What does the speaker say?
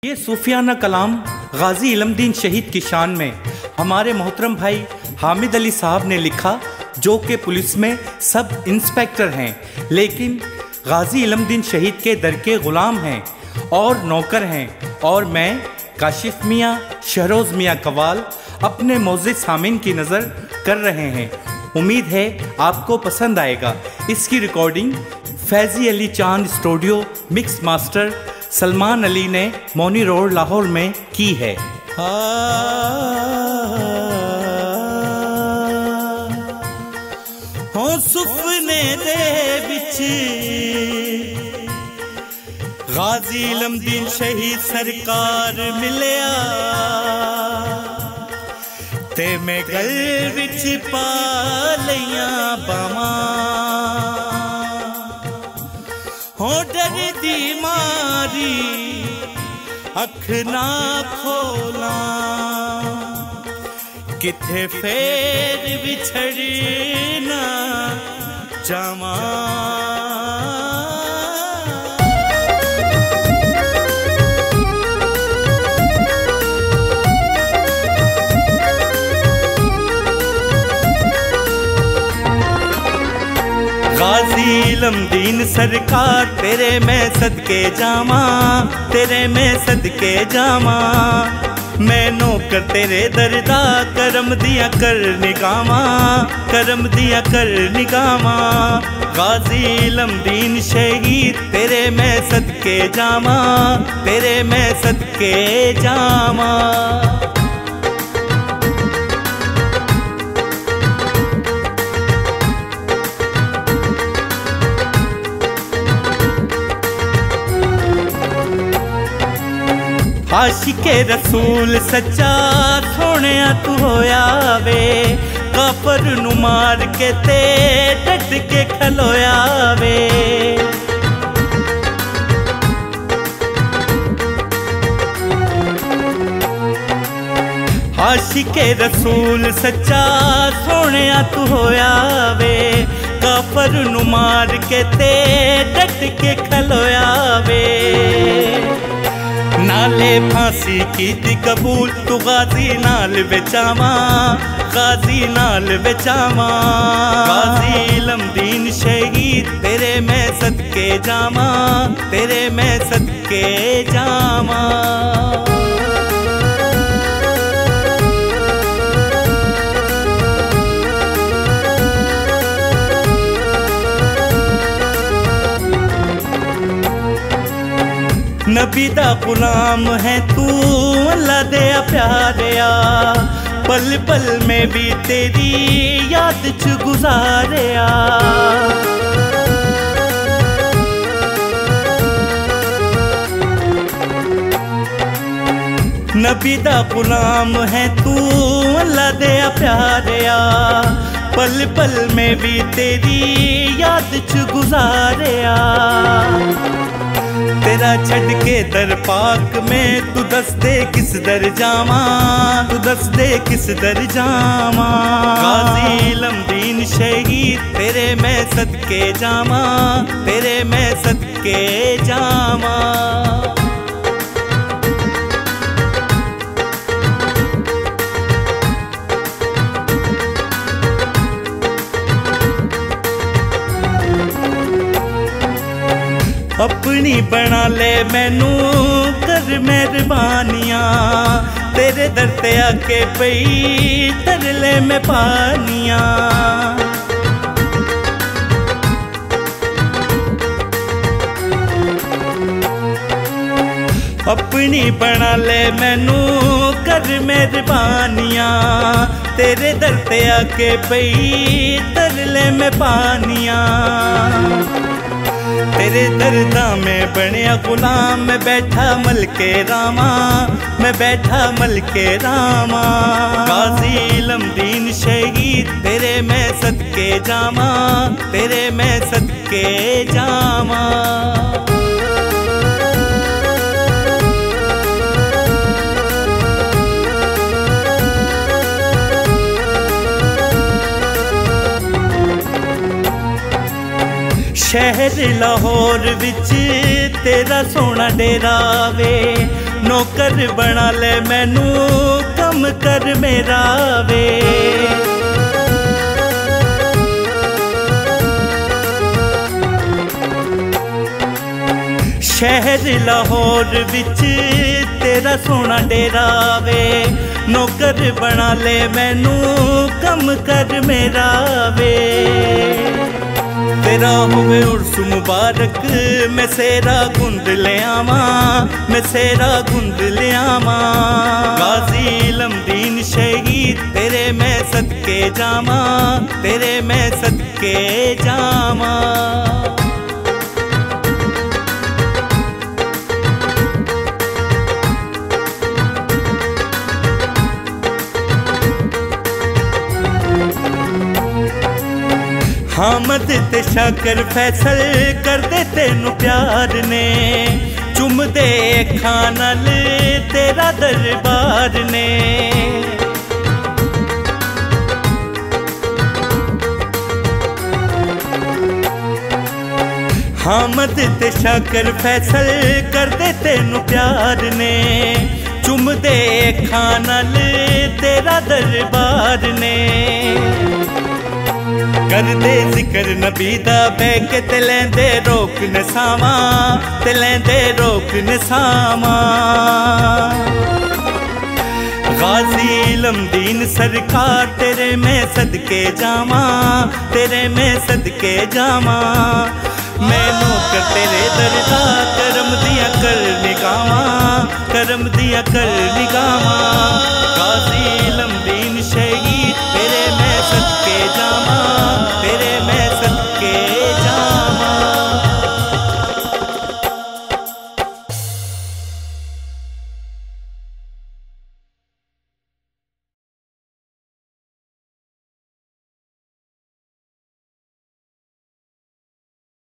ये सूफियाना कलाम गाजी इल्मदीन शहीद की शान में हमारे मोहतरम भाई हामिद अली साहब ने लिखा, जो कि पुलिस में सब इंस्पेक्टर हैं, लेकिन गाजी इल्मदीन शहीद के दर के ग़ुलाम हैं और नौकर हैं। और मैं काशिफ मियाँ शहरोज़ मियाँ कवाल अपने मोअज़्ज़िज़ सामीन की नज़र कर रहे हैं। उम्मीद है आपको पसंद आएगा। इसकी रिकॉर्डिंग फैज़ी अली चांद studio mix master Salman Ali ने मौनी रोड लाहौर में की है। हो सुपने दे बिच गाजी इल्मदीन शहीद सरकार मिलिया ते मैं गल बिच पा लिया बावां हो डर दी मारी अख ना खोला किथे फेर बिछड़ना जावा। गाजी इल्मदीन सरकार तेरे मैं सदके जावा, तेरे मैं सदके जावा। मैं नौकर तेरे दरदा करम दिया कर निगामा, करम दिया कर निगामा। गाजी इल्मदीन शहीद तेरे मैं सदके जावा, तेरे मैं सदके जावा। आशिके रसूल सच्चा सोहणिया तू होया वे, काफर नू मार के ते डट के खलोया वे। आशिके रसूल सच्चा सोहणिया तू होया वे, काफर नू मार के ते डट के खलोया वे। नाले फांसी की थी कबूल तू गाजी नाल बेचावा, गाजी नाल बेचावा। गाजी इल्मदीन शहीद तेरे मैं सदके जावा, तेरे मैं सदके जावा। नबी दा गुलाम है तू अल्लाह दे प्यारिया, पल पल में भी तेरी याद च गुजारिया। नबी दा गुलाम है तू अल्लाह दे प्यारिया, पल पल में भी तेरी याद च गुजारिया। तेरा छड़ के दर पाक में तू दस दे किस दर जावा, तू दस दे किस दर जावा। गाजी इल्मदीन शहीद तेरे मैं सदके जावा, तेरे मैं सदके जावा। अपनी बना ले मैनू कर मेहरबानियां, तेरे दर ते आके पई तरले में पानियां। अपनी बना ले मैनू कर मेहरबानियां, तेरे दर ते आके पई तरले में पानियां। तेरे दर्दा में बनिया गुलाम मैं बैठा मलके रामा, मैं बैठा मलके रामा। गाजी इल्मदीन शहीद तेरे मैं सदके जावा, तेरे मैं सदके जावा। शहर लाहौर विच तेरा सोना डेरा वे, नौकर बना ले मैनू कम कर मेरा वे। शहर लाहौर विच तेरा सोना डेरा वे, नौकर बना ले मैनू कम कर मेरा वे। तेरा होवे उर्स मुबारक मैं सेरा गुंद ले आवा, मैं सेरा गुंद ले आवा। गाजी इल्मदीन शहीद तेरे मैं सदके जावा, तेरे मैं सदके जावा। हामद ते शाकर फैसल कर दे तेनू प्यार ने, चुम दे खानल तेरा दरबार ने। हामद ते शाकर फैसल कर दे तेनू प्यार ने, चुम दे खानल तेरा दरबार ने। कर दे जिक्र नबी दा बैग ते लेंदे रोक नसावा, ते लेंदे रोक नसावा। गाजी इल्मदीन सरकार तेरे मैं सदके जावा, तेरे मैं सदके जावा। मैं नौकर तेरे दरदा करम दिया कर निगावा, करम दिया कर निगावा। गाजी